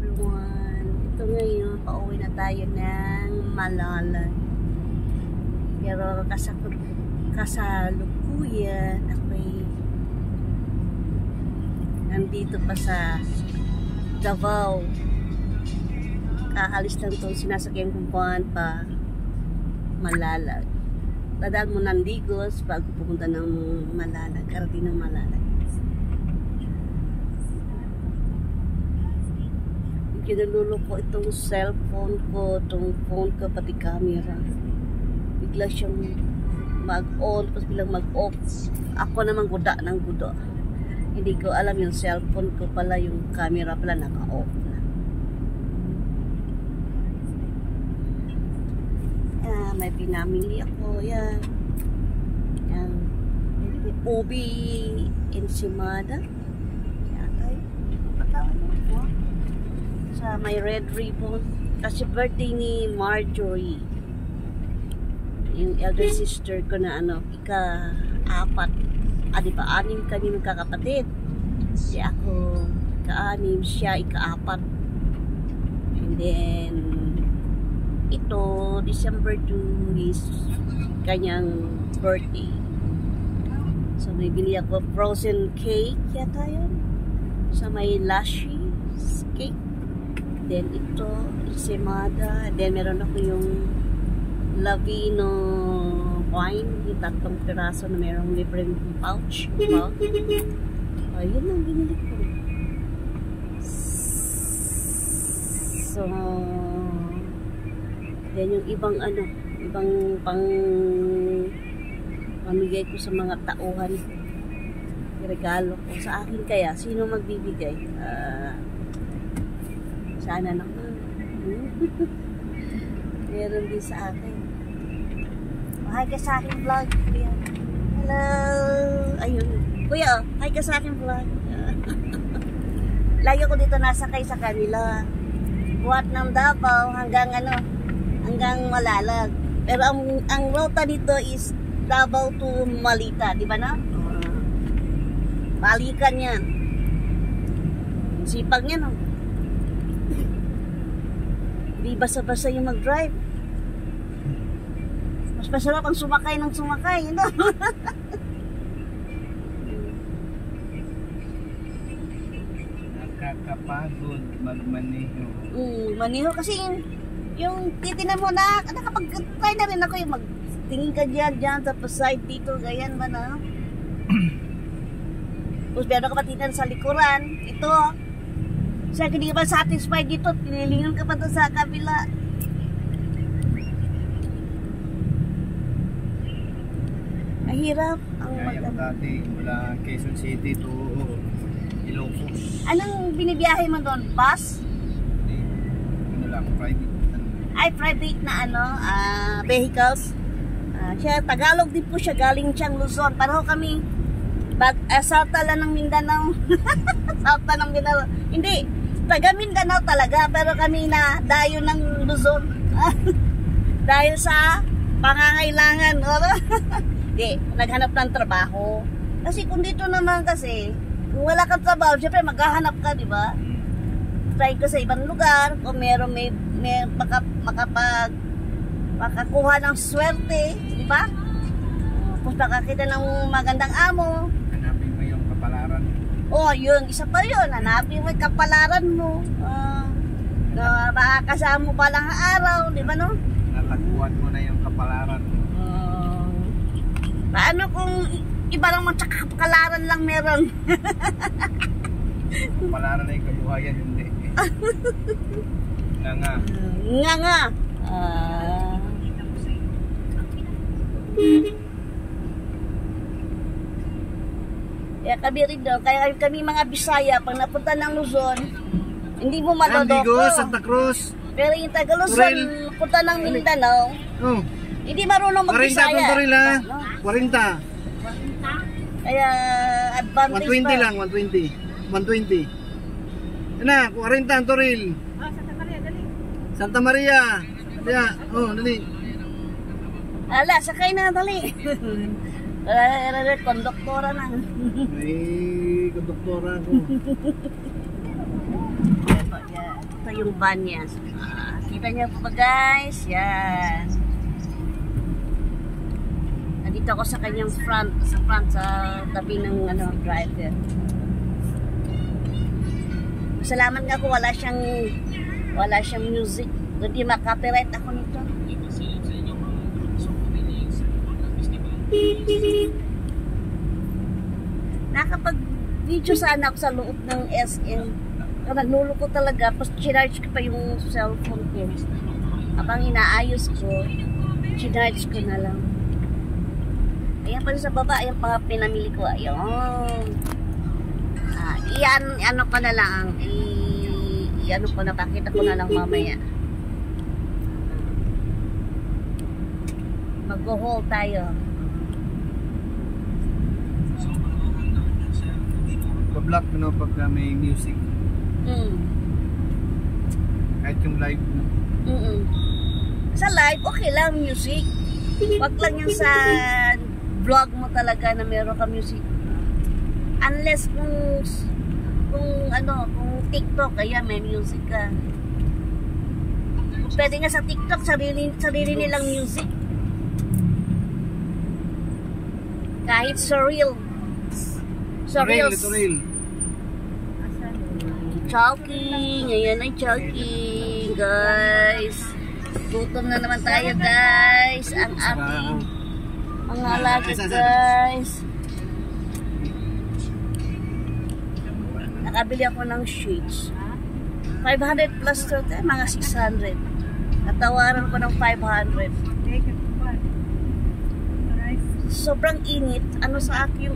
everyone. Ito ngayon, pauwi na tayo ng Malalag. Pero kasalukuyan ako'y nandito pa sa Davao. Kaalis lang itong sinasakyan kong buwan pa Malalag. Dadaan mo ng Digos bago pumunta ng Malalag, karating ng Malalag. Kinululo ko itong cellphone ko, itong phone ko, pati camera. Bigla siyang mag-on, tapos bilang mag-off. Ako naman guda ng gudo. Hindi ko alam yung cellphone ko pala, yung camera pala naka-off na. May pinamili ako, yan. Yan. Ubi ensimada. Yan tayo. Patawan mo. Sa may red ribbon. Kasi birthday ni Marjorie. Yung elder sister ko na ika-4. Di ba, 6 kami magkakapatid. Si ako ika-6, siya ika-4. And then ito, December 2 is kanyang birthday. So may bili ako frozen cake yata yun. Sa may lashy cake. Then ito, ensimada. Then meron ako yung Lavino wine, yung 3 piraso na merong libreng pouch. Ayun lang binili ko. So, then yung ibang ibang pamigay ko sa mga tauhan. Regalo ko sa akin kaya. Sino magbibigay? Sana naman. Meron din sa akin. Hi ka sa aking vlog. Hello. Ayun. Kuya, hi ka sa aking vlog. Lagi ko dito nasakay sa kanila. Buhat ng Davao hanggang Malalag. Pero ang ruta dito is Davao to Malita, di ba na? Balikan yan. Sipag niya, no? Hindi basa-basa yung mag-drive. Mas masarap ang sumakay ng sumakay, you know? Nakakapagod magmaneho. Maniho kasi yung titinan mo na, nakapag-try na rin ako yung magtingin ka dyan sa side dito, ganyan ba na? Tapos meron ka pa titinan sa likuran, ito. Siya hindi ka ba satisfied dito, tinilingan ka pa doon sa kabila. Mahirap ang kaya ko dati mula Quezon City to Ilocos. Anong binibiyahe mo doon? Bus? Ano lang, private. Ay, private na vehicles. Siya, Tagalog din po siya, galing siyang Luzon. Pareho kami, Salta lang ng Mindanao. Salta ng Mindanao. Hindi, taga Mindanao talaga, pero kami na dayo ng Luzon. Dahil sa pangangailangan. Hindi, naghanap ng trabaho. Kasi kung dito naman kasi, kung wala kang trabaho, syempre maghahanap ka, di ba? Try ka sa ibang lugar, kung meron may makakuha ng swerte, di ba? Kung makakita ng magandang amo. Hanapin mo yung kapalaran. Oh, yun, isa pa yun. Hanapin mo yung kapalaran mo. Na makakasama mo pa lang ang araw, di ba no? Natagpuan mo na yung kapalaran. Paano kung iba naman sa kapalaran lang meron? Kapalaran na yung kabuhayan, hindi. Nga. Kaya kami rin doon, kaya kami mga Bisaya, pag napunta ng Luzon, hindi mo madodoko. Santa Cruz. Pero yung taga Luzon, punta ng Mindanao, hindi marunong mag-Bisaya. 40. Kaya advantage 120 pa. lang, 120. 120. Ano, 40 ang Toril. Santa Maria, dali. Santa Maria. Kaya, dali. Ala, sakay na, dali. Konduktora na. May konduktora ako. Yan. Ito yung van niya. Kita niyo po ba guys? Yan. Nandito ako sa kanyang front, sa tabi ng driver. Salamat nga ko wala siyang music. Hindi ma-copyright ako nito. Nakapag-video sana ako sa loob ng SM. Nagnulo ko talaga. Tapos charge ko pa yung cellphone ko. Habang inaayos ko, charge ko na lang. Ayan pa sa baba. Ayan pa pinamili ko. Ayan. Ano ko na lang. Ano ko na. Pakita ko na lang mamaya. Mag-haul tayo. Pa-block mo na pagka may music. Kahit yung live mo. Sa live, okay lang music. Wag lang yung sa vlog mo talaga na meron ka music. Unless kung TikTok, kaya may music ka. Pwede nga sa TikTok, sarili nilang music. Kahit sa reel. Sa reels. Choking. Ayan ay choking, guys. Gutom na naman tayo, guys. Ang aking mga alaga, guys. Nakabili ako ng shades. 500 plus to, mga 600. Natawaran ko ng 500. Sobrang init. Ano sa akin yung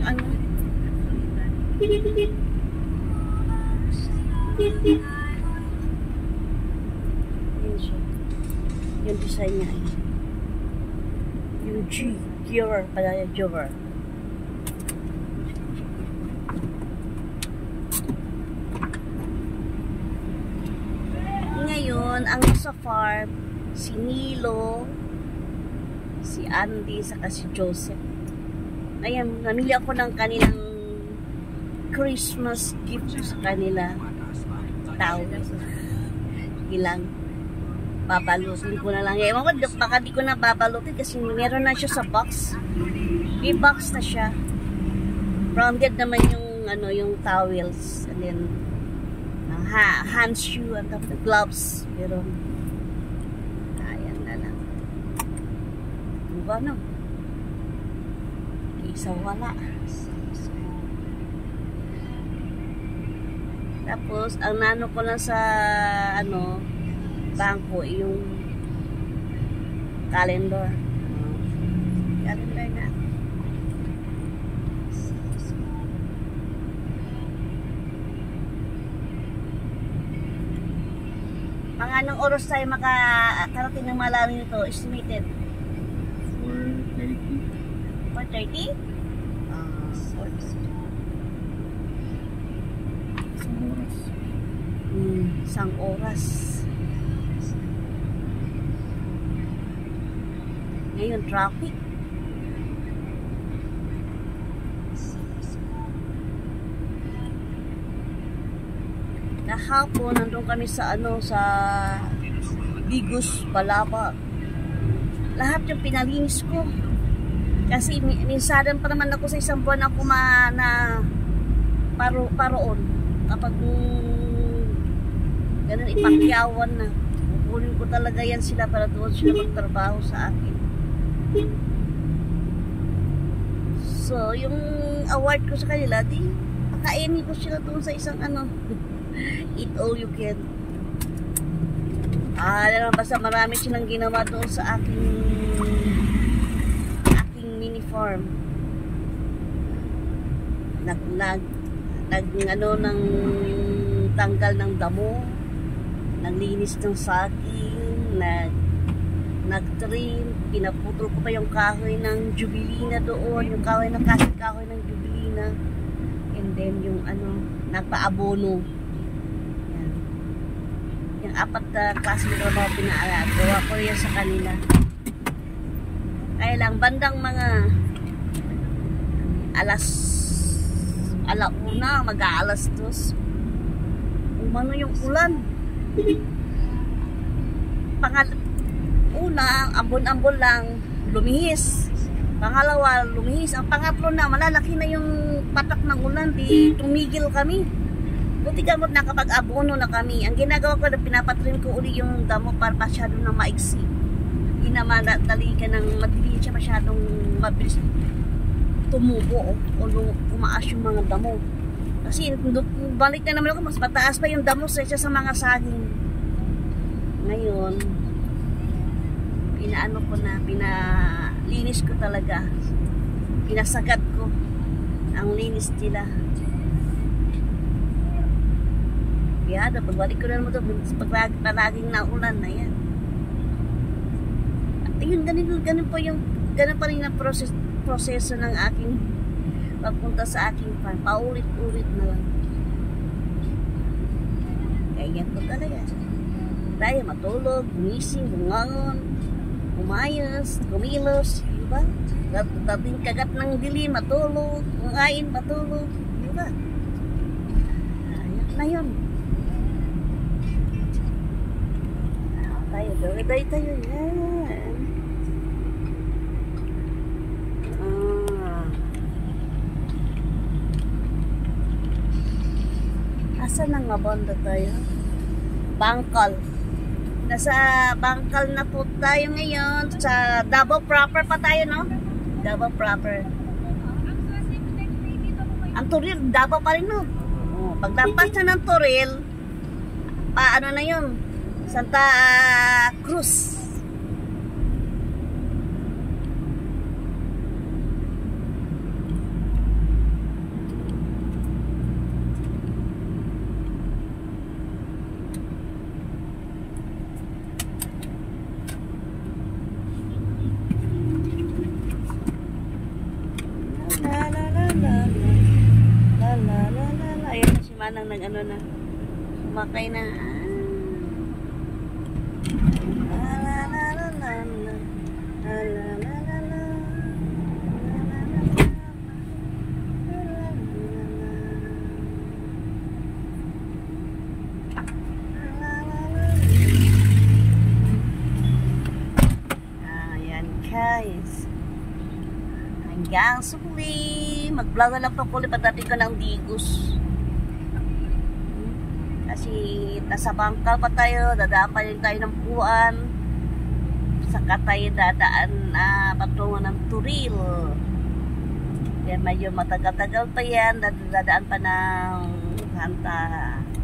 yung design niya yung G-Gear pala yung Gear. Ngayon ang nasa farm si Nilo, si Andy, saka si Joseph. Ayan, namili ako ng kanilang Christmas gift sa kanila. Tao. Ilang babalutin ko na lang. Ewan ko, baka di ko na babalutin kasi meron na siya sa box. May box na siya. Rounded naman yung yung towels. And then hand shoe and the gloves. Pero ayan na lang. Diba no? Isa wala. Tapos, ang nano ko lang sa, bangko, yung calendar. Calendar na. Mga anong oras tayo makakarating ng malalim nito? Estimated? 4:30? 4:30? 4:30. Isang oras. Ngayon traffic. Kahapon nandun kami sa sa Bigus, Palapa. Lahat yung pinalinis ko. Kasi minsadan pa naman ako sa isang buwan ako paroon. Kapag ganun ipakyawan na. Kukunin ko talaga yan sila para doon sila magtrabaho sa akin. So, yung award ko sa kanila, di pakainin ko sila doon sa isang eat all you can. Basta marami silang ginawa doon sa aking mini farm. Ng tanggal ng damo, naglinis ng saging, nag-trim, pinaputol ko pa yung kahoy ng jubilina doon, yung kahoy ng ng jubilina, and then yung nagpaabono. Yan. Yung 4 na klase ng trabaho pinagawa ko yan sa kanila. Kaya lang, bandang mga alauna, mag-aalas 2. Umano yung ulan. Una, ambon-ambon lang, lumihis. Pangalawa, lumihis. Ang pangatlo na, malalaki na yung patak ng ulan, di tumigil kami. Buti gamot nakapag-abono na kami. Ang ginagawa ko, pinapatrim ko uli yung damo para masyado na maigsi. Hindi na madali ng madali siya masyadong mabilis tumubo o umaas yung mga damo. Kasi balik na naman ako, mas mataas pa yung damo sa mga saging. Ngayon, pinaano ko na, pinalinis ko talaga. Pinasagad ko ang linis nila. Kaya pagbalik ko na naman ito, palaging naulan na yan. At yun, ganun pa rin ang proseso ng aking pagpunta sa aking farm. Paulit-ulit na lang. Kaya yan po talaga. Tayo matulog, gumising, bungangon, umayos, kumilos, diba? Dating kagat ng dilim, matulog, kumain, matulog, diba? Ayan na yun. Tayo, yan. Asan ang mabanda tayo? Bangkal. Nasa Bangkal na po tayo ngayon. Sa Davao proper pa tayo, no? Davao proper. Ang Toril, Davao pa rin, no? Paglampas na ng Toril, paano na yun? Santa Cruz. Ayan na si Manang nag-ano na. Sumakay na. Ayan guys. Hanggang suli. Mag-vlog na lang pa ulit pagdating ko ng Digos. Kasi nasa Bangkal pa tayo, dadaan pa rin tayo ng Puan. Saka tayo dadaan patungo ng Toril. Kaya medyo matagal-tagal pa yan, dadaan pa ng Santa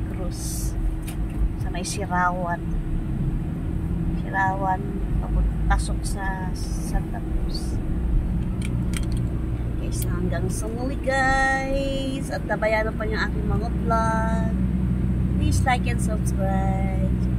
Cruz. Sa may Sirawan. Pasok sa Santa Cruz. Okay, so hanggang sa muli guys. At tabayanan pa yung aking mga vlog. Please like and subscribe.